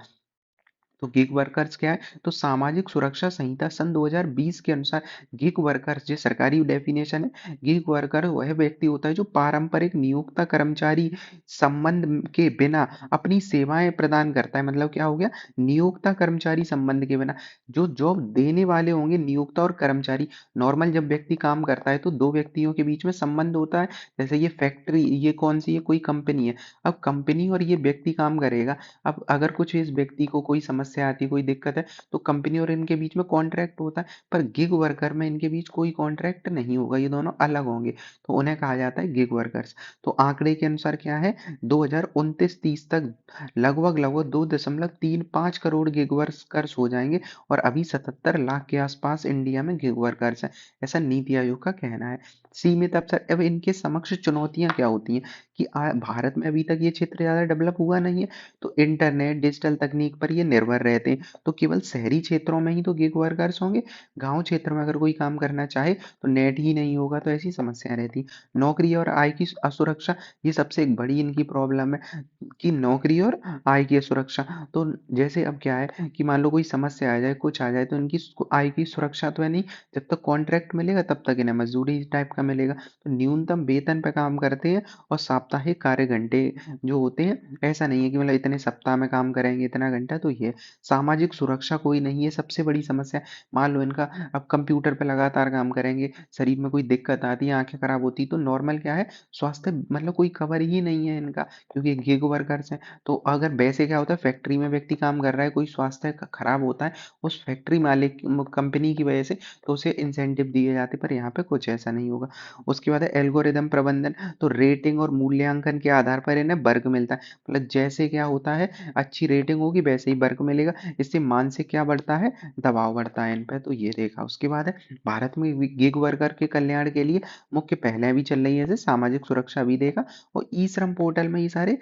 तो गिग वर्कर्स क्या है, तो सामाजिक सुरक्षा संहिता सन 2020 के अनुसार गिग वर्कर्स जो सरकारी डेफिनेशन है, गिग वर्कर वह व्यक्ति होता है जो पारंपरिक नियोक्ता कर्मचारी संबंध के बिना अपनी सेवाएं प्रदान करता है। मतलब क्या हो गया, नियोक्ता कर्मचारी संबंध के बिना, जो जॉब देने वाले होंगे नियोक्ता और कर्मचारी। नॉर्मल जब व्यक्ति काम करता है तो दो व्यक्तियों के बीच में संबंध होता है, जैसे ये फैक्ट्री, ये कौन सी है, कोई कंपनी है। अब कंपनी और ये व्यक्ति काम करेगा। अब अगर कुछ इस व्यक्ति को कोई समस्या आती है, कोई दिक्कत है, तो कंपनी और इनके बीच में कॉन्ट्रैक्ट होता है। पर गिग वर्कर में इनके बीच कोई कॉन्ट्रैक्ट नहीं होगा, ये दोनों अलग होंगे। तो उन्हें कहा जाता है गिग वर्कर्स। तो आंकड़े के अनुसार क्या है, 2029-30 तक लगभग लगभग 2.35 करोड़ गिग वर्कर्स हो जाएंगे। और अभी 77 लाख के आसपास इंडिया में गिग वर्कर्स हैं, ऐसा नीति आयोग का कहना है। सीमित अवसर, अब इनके समक्ष चुनौतियां क्या होती हैं कि भारत में अभी तक ये क्षेत्र ज्यादा डेवलप हुआ नहीं है। तो इंटरनेट डिजिटल तकनीक पर ये निर्भर निर्भर रहते हैं, तो केवल शहरी क्षेत्रों में ही तो गिग वर्कर्स होंगे। गांव क्षेत्र में अगर कोई काम करना चाहे तो नेट ही नहीं होगा, तो ऐसी समस्या रहती है। नौकरी और आय की असुरक्षा, ये सबसे एक बड़ी इनकी प्रॉब्लम है कि नौकरी और आय की सुरक्षा। तो जैसे अब क्या है कि मान लो कोई समस्या आ जाए, कुछ आ जाए, तो इनकी आय की सुरक्षा तो है नहीं। जब तक कॉन्ट्रैक्ट मिलेगा तब तक इन्हें मजदूरी टाइप का मिलेगा। तो न्यूनतम वेतन पे काम करते हैं और साप्ताहिक कार्य घंटे जो होते हैं, ऐसा नहीं है कि मतलब इतने सप्ताह में काम करेंगे इतना घंटा। तो ये सामाजिक सुरक्षा कोई नहीं है, सबसे बड़ी समस्या। मान लो इनका अब कंप्यूटर पे लगातार काम करेंगे, शरीर में कोई दिक्कत आती है, आंखें खराब होती, तो नॉर्मल क्या है, स्वास्थ्य मतलब कोई कवर ही नहीं है इनका, क्योंकि गिग वर्कर्स हैं। तो अगर वैसे क्या होता है, फैक्ट्री में व्यक्ति काम कर रहा है, कोई स्वास्थ्य खराब होता है उस फैक्ट्री मालिक कंपनी की वजह से, तो उसे इंसेंटिव दिए जाते, पर यहाँ पे कुछ ऐसा नहीं होगा। उसके बाद है एल्गोरिदम प्रबंधन, तो रेटिंग और मूल्यांकन के आधार पर इन्हें वर्ग मिलता है। मतलब जैसे क्या होता है, अच्छी रेटिंग होगी वैसे ही वर्ग मिलेगा। इससे मानसिक क्या बढ़ता है, दबाव बढ़ता है इन पे। तो ये देखा। उसके बाद है भारत में गिग वर्कर के कल्याण के लिए मुख्य पहलें भी चल रही है, जैसे सामाजिक सुरक्षा भी देखा, और ई श्रम पोर्टल में ये सारे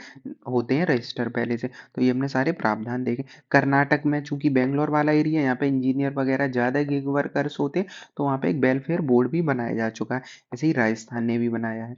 होते हैं रजिस्टर पहले से। तो ये हमने सारे प्रावधान देखे। कर्नाटक में चूंकि बेंगलोर वाला एरिया है, यहाँ पे इंजीनियर वगैरह ज्यादा गिग वर्कर्स होते हैं, तो वहाँ पे एक वेलफेयर बोर्ड भी बनाया जा चुका है। ऐसे ही राजस्थान ने भी बनाया है।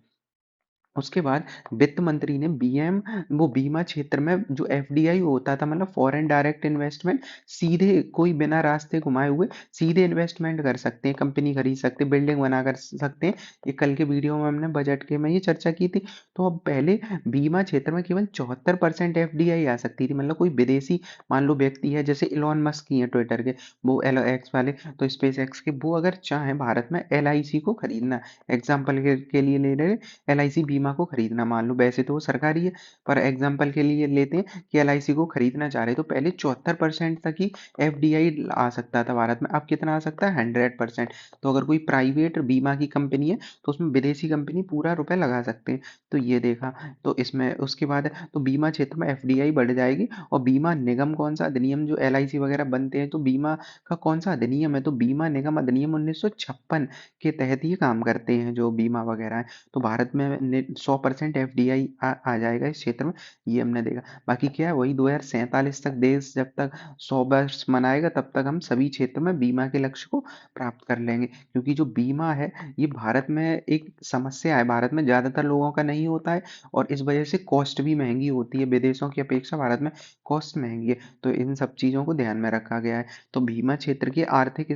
उसके बाद वित्त मंत्री ने बीएम वो बीमा क्षेत्र में जो एफडीआई होता था, मतलब फॉरेन डायरेक्ट इन्वेस्टमेंट, सीधे कोई बिना रास्ते घुमाए हुए सीधे इन्वेस्टमेंट कर सकते हैं, कंपनी खरीद सकते हैं, बिल्डिंग बना कर सकते हैं। ये कल के वीडियो में हमने बजट के में ये चर्चा की थी। तो अब पहले बीमा क्षेत्र में केवल 74% एफडीआई आ सकती थी, मतलब कोई विदेशी मान लो व्यक्ति है, जैसे इलॉन मस्क ही है ट्विटर के, वो एल एक्स वाले, तो स्पेस एक्स के, वो अगर चाहे भारत में एलआईसी को खरीदना, एग्जाम्पल के लिए ले रहे, एलआईसी बीमा को खरीदना, मान लो वैसे तो वो सरकारी है, पर एग्जाम्पल के लिए लेते हैं कि एलआईसी को खरीदना चाह रहे, तो पहले 74% तक ही एफडीआई आ सकता था भारत में, अब कितना आ सकता है, 100%। तो अगर कोई प्राइवेट बीमा की कंपनी है तो उसमें विदेशी कंपनी पूरा रुपए लगा सकते हैं। तो ये देखा। तो इसमें उसके बाद तो बीमा क्षेत्र में एफडीआई बढ़ जाएगी। और बीमा निगम कौन सा अधिनियम, जो एलआईसी वगैरह बनते हैं, तो बीमा का कौन सा अधिनियम है, तो बीमा निगम अधिनियम 1956 के तहत ये काम करते हैं जो बीमा वगैरह है। तो भारत में 100% एफडीआई आ जाएगा इस क्षेत्र में। ये हमने देखा। बाकी क्या है, वही 2047 तक देश जब तक 100 वर्ष मनाएगा तब तक हम सभी क्षेत्र में बीमा के लक्ष्य को प्राप्त कर लेंगे, क्योंकि जो बीमा है ये भारत में एक समस्या है, भारत में ज्यादातर लोगों का नहीं होता है, और इस वजह से कॉस्ट भी महंगी होती है, विदेशों की अपेक्षा भारत में कॉस्ट महंगी है। तो इन सब चीजों को ध्यान में रखा गया है। तो बीमा क्षेत्र की आर्थिक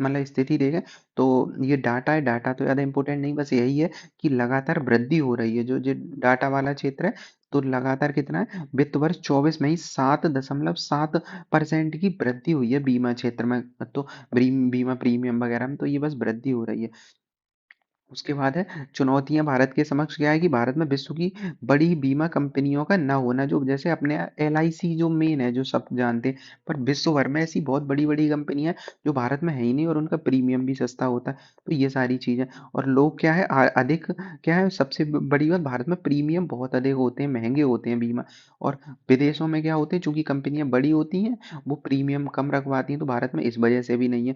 मतलब स्थिति देखें, तो ये डाटा है, डाटा तो ज़्यादा इम्पोर्टेंट नहीं, बस यही है कि लगातार वृद्धि हो रही है, जो जो डाटा वाला क्षेत्र है। तो लगातार कितना है, वित्त वर्ष 24 में ही 7.7% की वृद्धि हुई है बीमा क्षेत्र में। तो बीमा प्रीमियम वगैरह में तो ये बस वृद्धि हो रही है। उसके बाद है चुनौतियां भारत के समक्ष, क्या है कि भारत में विश्व की बड़ी बीमा कंपनियों का ना होना, जो जैसे अपने एलआईसी जो मेन है जो सब जानते हैं, पर विश्व भर में ऐसी बहुत बड़ी बड़ी कंपनियां जो भारत में है ही नहीं, और उनका प्रीमियम भी सस्ता होता है। तो ये सारी चीजें। और लोग क्या है अधिक, क्या है सबसे बड़ी बात, भारत में प्रीमियम बहुत अधिक होते हैं, महंगे होते हैं बीमा। और विदेशों में क्या होते हैं, चूंकि कंपनियां बड़ी होती हैं, वो प्रीमियम कम रखवाती हैं, तो भारत में इस वजह से भी नहीं है।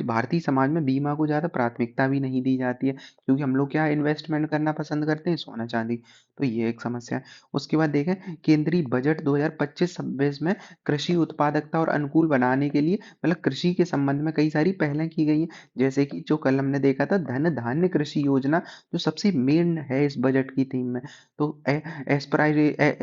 भारतीय समाज में बीमा को ज्यादा प्राथमिकता भी नहीं दी जाती है, क्योंकि हम लोग क्या इन्वेस्टमेंट करना पसंद करते हैं, सोना चांदी। तो ये एक समस्या है। उसके बाद देखें, केंद्रीय बजट 2025-26 में कृषि उत्पादकता और अनुकूल बनाने के लिए, मतलब कृषि के संबंध में कई सारी पहलें की गई हैं, जैसे कि जो कल हमने देखा था धन धान्य कृषि योजना, जो सबसे मेन है इस बजट की थीम में। तो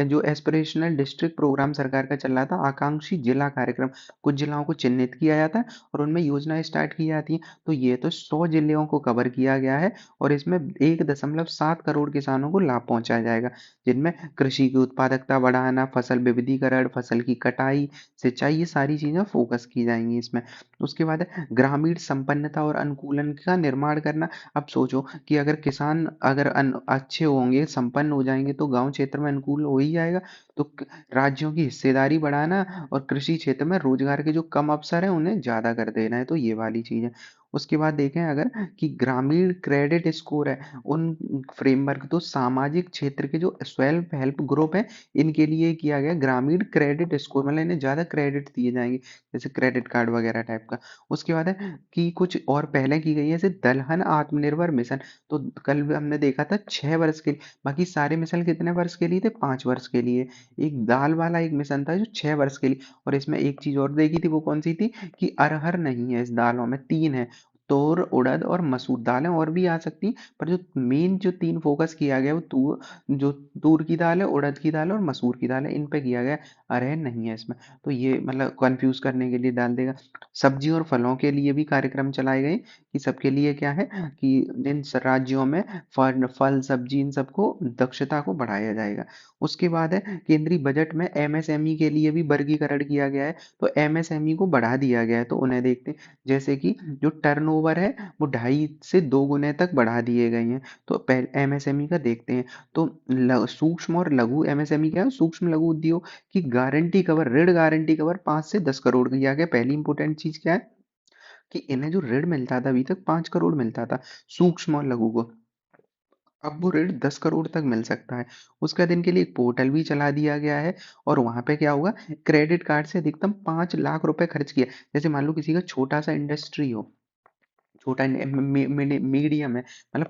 जो एस्पिरेशनल डिस्ट्रिक्ट प्रोग्राम सरकार का चल रहा था, आकांक्षी जिला कार्यक्रम, कुछ जिलाओं को चिन्हित किया जाता है और उनमें योजनाएं स्टार्ट की जाती हैं। तो ये तो 100 जिलों को कवर किया गया है, और इसमें 1.7 करोड़ किसानों को लाभ पहुंचाया जाएगा, जिनमें कृषि की उत्पादकता बढ़ाना, फसल विविधीकरण, फसल की कटाई, सिंचाई, ये सारी चीजें फोकस की जाएंगी इसमें। उसके बाद है ग्रामीण संपन्नता और अनुकूलन का निर्माण करना। अब सोचो कि अगर किसान अगर अच्छे होंगे, संपन्न हो जाएंगे, तो गांव क्षेत्र में अनुकूल हो ही जाएगा। तो राज्यों की हिस्सेदारी बढ़ाना और कृषि क्षेत्र में रोजगार के जो कम अवसर हैं उन्हें ज्यादा कर देना है। तो ये वाली चीज है। उसके बाद देखें अगर कि ग्रामीण क्रेडिट स्कोर है, उन फ्रेमवर्क तो सामाजिक क्षेत्र के जो सेल्फ हेल्प ग्रुप है, इनके लिए किया गया ग्रामीण क्रेडिट स्कोर, मतलब इन्हें ज़्यादा क्रेडिट दिए जाएंगे, जैसे क्रेडिट कार्ड वगैरह टाइप का। उसके बाद है कि कुछ और पहले की गई है, जैसे दलहन आत्मनिर्भर मिशन। तो कल भी हमने देखा था 6 वर्ष के लिए, बाकी सारे मिशन कितने वर्ष के लिए थे, 5 वर्ष के लिए। एक दाल वाला एक मिशन था जो 6 वर्ष के लिए। और इसमें एक चीज और देखी थी, वो कौन सी थी, कि अरहर नहीं है इस दालों में, तीन है, तूर उड़द और मसूर। दालें और भी आ सकती हैं, पर जो मेन जो तीन फोकस किया गया वो जो तूर की दाल है, उड़द की दाल है और मसूर की दाल है, इन पे किया गया। अरहर नहीं है इसमें। तो ये मतलब कंफ्यूज करने के लिए डाल देगा। सब्जी और फलों के लिए भी कार्यक्रम चलाए गए, कि सबके लिए क्या है, कि इन राज्यों में फल फल सब्जी इन सबको दक्षता को बढ़ाया जाएगा। उसके बाद है केंद्रीय बजट में एमएसएमई के लिए भी वर्गीकरण किया गया है। तो एमएसएमई को बढ़ा दिया गया है, तो उन्हें देखते हैं। जैसे कि जो टर्नओवर है वो 2.5 से 2 गुने तक बढ़ा दिए गए हैं। तो पहले एमएसएमई का देखते हैं। तो सूक्ष्म और लघु एमएसएमई क्या है, सूक्ष्म लघु उद्योग की गारंटी कवर, ऋण गारंटी कवर 5 से 10 करोड़ किया गया। पहली इंपॉर्टेंट चीज क्या है, कि इन्हें जो ऋण मिलता था, अभी तक 5 करोड़ मिलता था सूक्ष्म और लघु को, अब वो ऋण 10 करोड़ तक मिल सकता है। उसके बाद इनके लिए एक पोर्टल भी चला दिया गया है। और वहां पे क्या होगा, क्रेडिट कार्ड से अधिकतम 5 लाख रुपए खर्च किया, जैसे मान लो किसी का छोटा सा इंडस्ट्री हो, छोटा मीडियम है, मतलब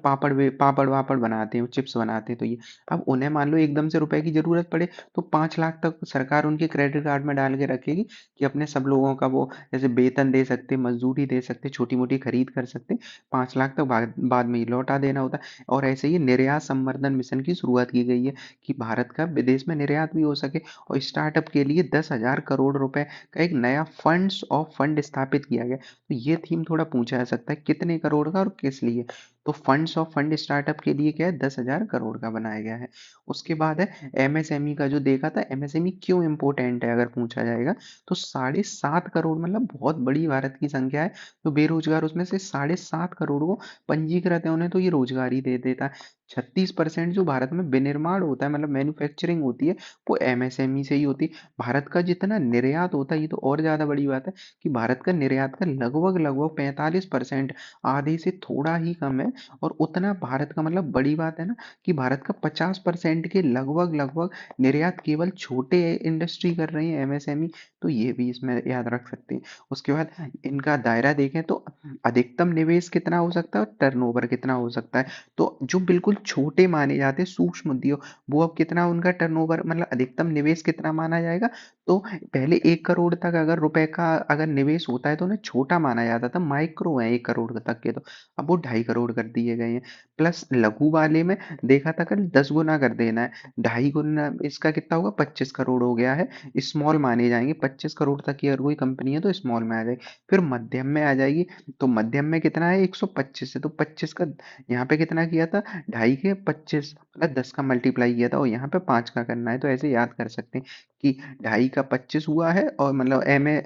पापड़ वापड़ बनाते हैं, चिप्स बनाते हैं, तो ये अब उन्हें मान लो एकदम से रुपए की जरूरत पड़े, तो 5 लाख तक सरकार उनके क्रेडिट कार्ड में डाल के रखेगी, कि अपने सब लोगों का वो जैसे वेतन दे सकते, मजदूरी दे सकते, छोटी मोटी खरीद कर सकते, 5 लाख तक बाद में ही लौटा देना होता है। और ऐसे ही निर्यात संवर्धन मिशन की शुरुआत की गई है, कि भारत का विदेश में निर्यात भी हो सके। और स्टार्टअप के लिए 10,000 करोड़ रुपए का एक नया फंड्स ऑफ फंड स्थापित किया गया। तो ये थीम थोड़ा पूछा जा सकता है, कितने करोड़ का और किस लिए। तो फंड्स ऑफ फंड स्टार्टअप के लिए क्या है, 10,000 करोड़ का बनाया गया है। उसके बाद है एमएसएमई का, जो देखा था एमएसएमई क्यों इंपॉर्टेंट है अगर पूछा जाएगा, तो 7.5 करोड़ मतलब बहुत बड़ी भारत की संख्या है। तो बेरोजगार उसमें से 7.5 करोड़ को पंजीकृत है, उन्हें तो ये रोजगारी दे देता है। 36% जो भारत में विनिर्माण होता है, मतलब मैन्युफैक्चरिंग होती है, वो एमएसएमई से ही होती है। भारत का जितना निर्यात होता है, ये तो और ज्यादा बड़ी बात है, कि भारत का निर्यात का लगभग लगभग 45%, आधे से थोड़ा ही कम है। और उतना भारत का, मतलब बड़ी बात है ना, कि भारत का 50% के लगभग लगभग निर्यात केवल छोटे इंडस्ट्री कर रही है, एमएसएमई। तो ये भी इसमें याद रख सकते हैं। उसके बाद इनका दायरा देखें तो अधिकतम निवेश कितना हो सकता है और टर्नओवर कितना हो सकता है। तो जो बिल्कुल छोटे माने जाते हैं सूक्ष्म उद्योग, वो अब कितना उनका टर्नओवर, मतलब अधिकतम निवेश कितना माना जाएगा। तो पहले 1 करोड़ तक अगर रुपए का अगर निवेश होता है, तो उन्हें छोटा माना जाता था, माइक्रो है 1 करोड़ तक के। तो अब वो 2.5 करोड़ कर दिए गए हैं। प्लस लघु वाले में देखा था कल, 10 गुना कर देना है, 2.5 गुना इसका कितना होगा, 25 करोड़ हो गया है। स्मॉल माने जाएंगे, 25 करोड़ तक की अगर कोई कंपनी है तो स्मॉल में आ जाएगी। फिर मध्यम में आ जाएगी। तो मध्यम में कितना है, 125 है, तो 25 का यहाँ पे कितना किया था, 2.5 के 25, मतलब 10 का मल्टीप्लाई किया था, और यहाँ पे 5 का करना है। तो ऐसे याद कर सकते हैं कि 2.5 का 25 हुआ है, और मतलब एम ए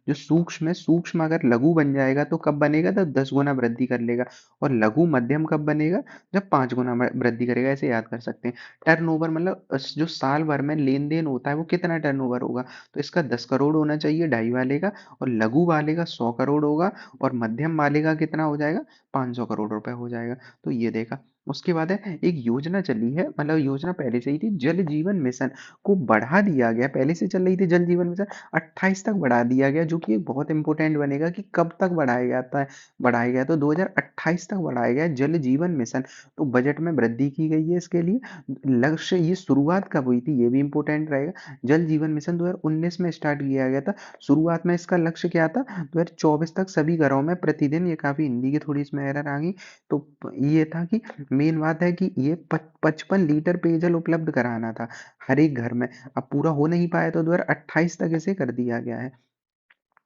जो सूक्ष्म है, सूक्ष्म अगर लघु बन जाएगा तो कब बनेगा, तब 10 गुना वृद्धि कर लेगा। और लघु मध्यम कब बनेगा, जब 5 गुना वृद्धि करेगा। ऐसे याद कर सकते हैं। टर्नओवर मतलब जो साल भर में लेन देन होता है, वो कितना टर्नओवर होगा, तो इसका 10 करोड़ होना चाहिए ढाई वाले का, और लघु वाले का 100 करोड़ होगा, और मध्यम वाले का कितना हो जाएगा, 500 करोड़ रुपए हो जाएगा। तो ये देखा। उसके बाद है एक योजना चली है, मतलब योजना पहले से ही थी, जल जीवन मिशन को बढ़ा दिया गया। पहले से चल रही थी जल जीवन मिशन, 28 तक बढ़ा दिया गया, जो कि एक बहुत इंपॉर्टेंट बनेगा, कि कब तक बढ़ाया जाता है। बढ़ाया गया तो 2028 तक बढ़ाया गया जल जीवन मिशन। तो बजट में वृद्धि की गई है इसके लिए। लक्ष्य, ये शुरुआत कब हुई थी, ये भी इंपॉर्टेंट रहेगा। जल जीवन मिशन 2019 में स्टार्ट किया गया था। शुरुआत में इसका लक्ष्य क्या था, 2024 तक सभी घरों में प्रतिदिन, ये काफी हिंदी की थोड़ी इसमें एरर आ गई। तो ये था कि मेन बात है कि ये 55 लीटर पेयजल उपलब्ध कराना था हर एक घर में। अब पूरा हो नहीं पाया, तो 2028 तक इसे कर दिया गया है।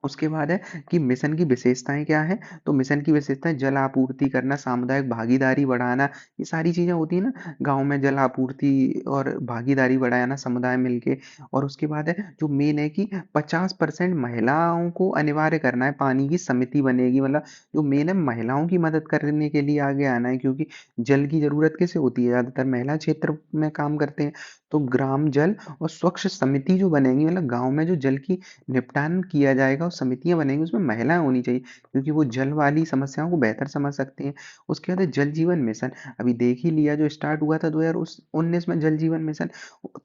उसके बाद है कि मिशन की विशेषताएं क्या है। तो मिशन की विशेषताएं, जल आपूर्ति करना, सामुदायिक भागीदारी बढ़ाना, ये सारी चीजें होती है ना, गांव में जल आपूर्ति और भागीदारी बढ़ाना, समुदाय मिलके। और उसके बाद है जो मेन है कि 50% महिलाओं को अनिवार्य करना है, पानी की समिति बनेगी, मतलब जो मेन है महिलाओं की मदद करने के लिए आगे आना है, क्योंकि जल की जरूरत किसे होती है, ज्यादातर महिला क्षेत्र में काम करते हैं। तो ग्राम जल और स्वच्छ समिति जो बनेंगी, मतलब गाँव में जो जल की निपटान किया जाएगा और समितियाँ बनेंगी, उसमें महिलाएँ होनी चाहिए, क्योंकि वो जल वाली समस्याओं को बेहतर समझ सकती हैं। उसके बाद है जल जीवन मिशन, अभी देख ही लिया जो स्टार्ट हुआ था 2019 में जल जीवन मिशन।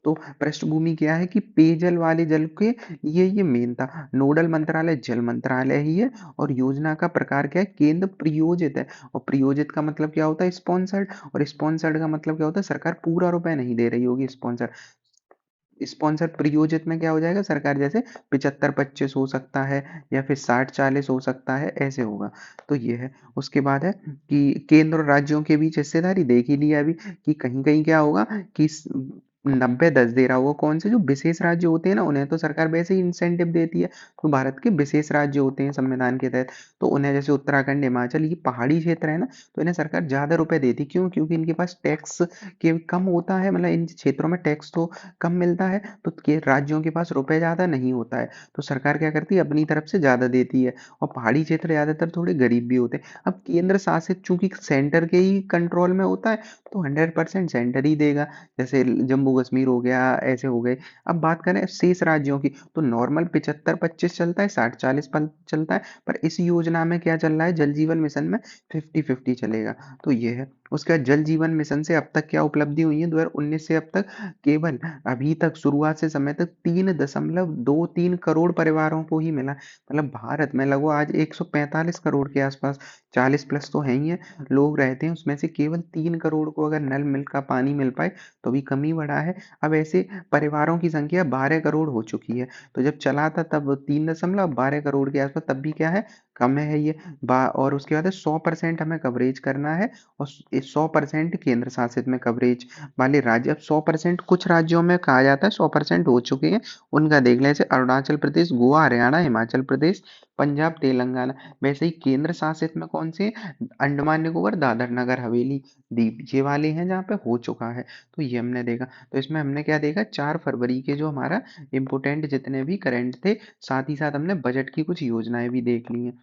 तो पृष्ठभूमि क्या है कि पेयजल वाले जल के ये मेन था। नोडल मंत्रालय जल मंत्रालय ही है, और योजना का प्रकार क्या है, केंद्र प्रायोजित है। और प्रायोजित का मतलब क्या होता है, स्पॉन्सर्ड, और स्पॉन्सर्ड का मतलब क्या होता है, सरकार पूरा रुपए नहीं दे रही होगी। स्पॉन्सर स्पॉन्सर प्रायोजित में क्या हो जाएगा, सरकार जैसे 75-25 हो सकता है, या फिर 60-40 हो सकता है, ऐसे होगा। तो ये है। उसके बाद है कि केंद्र और राज्यों के बीच हिस्सेदारी देख ही लिया अभी, कि कहीं कहीं क्या होगा कि 90-10 दे रहा होगा। कौन से जो विशेष राज्य होते हैं ना, उन्हें तो सरकार वैसे ही इंसेंटिव देती है। तो भारत के विशेष राज्य होते हैं संविधान के तहत, तो उन्हें जैसे उत्तराखंड, हिमाचल, ये पहाड़ी क्षेत्र है ना, तो इन्हें सरकार ज्यादा रुपए देती। क्यों? क्योंकि इनके पास टैक्स के कम होता है, मतलब इन क्षेत्रों में टैक्स तो कम मिलता है, तो के राज्यों के पास रुपए ज़्यादा नहीं होता है, तो सरकार क्या करती है, अपनी तरफ से ज़्यादा देती है। और पहाड़ी क्षेत्र ज़्यादातर थोड़े गरीब भी होते हैं। अब केंद्र शासित चूंकि सेंटर के ही कंट्रोल में होता है, तो 100% सेंटर ही देगा। जैसे जम्मू कश्मीर हो गया, ऐसे हो गए। अब बात करें शेष राज्यों की, तो नॉर्मल 75-25 चलता है, 60-40 चलता है, पर इस योजना में क्या चल रहा है, जल जीवन मिशन में 50-50 चलेगा। तो ये है। उसके बाद जल जीवन मिशन से अब तक क्या उपलब्धि हुई है, 2019 से अब तक केवल, अभी तक शुरुआत से समय तक 3.23 करोड़ परिवारों को ही मिला। मतलब भारत में लगभग आज 145 करोड़ के आसपास, 40 प्लस तो है ही है, लोग रहते हैं, उसमें से केवल 3 करोड़ को अगर नल मिल का पानी मिल पाए, तो भी कमी बढ़ा है। अब ऐसे परिवारों की संख्या 12 करोड़ हो चुकी है। तो जब चला था तब 3.12 करोड़ के आसपास, तब भी क्या है, कम है ये। और उसके बाद 100% हमें कवरेज करना है, और 100% केंद्र शासित में कवरेज वाले राज्य। अब 100% कुछ राज्यों में कहा जाता है 100% हो चुके हैं, उनका देख लें, जैसे अरुणाचल प्रदेश, गोवा, हरियाणा, हिमाचल प्रदेश, पंजाब, तेलंगाना। वैसे ही केंद्र शासित में कौन से, अंडमान निकोबार, दादर नगर हवेली, दीव, ये वाले हैं जहाँ पे हो चुका है। तो ये हमने देखा। तो इसमें हमने क्या देखा, 4 फरवरी के जो हमारा इम्पोर्टेंट जितने भी करंट थे, साथ ही साथ हमने बजट की कुछ योजनाएं भी देख ली हैं।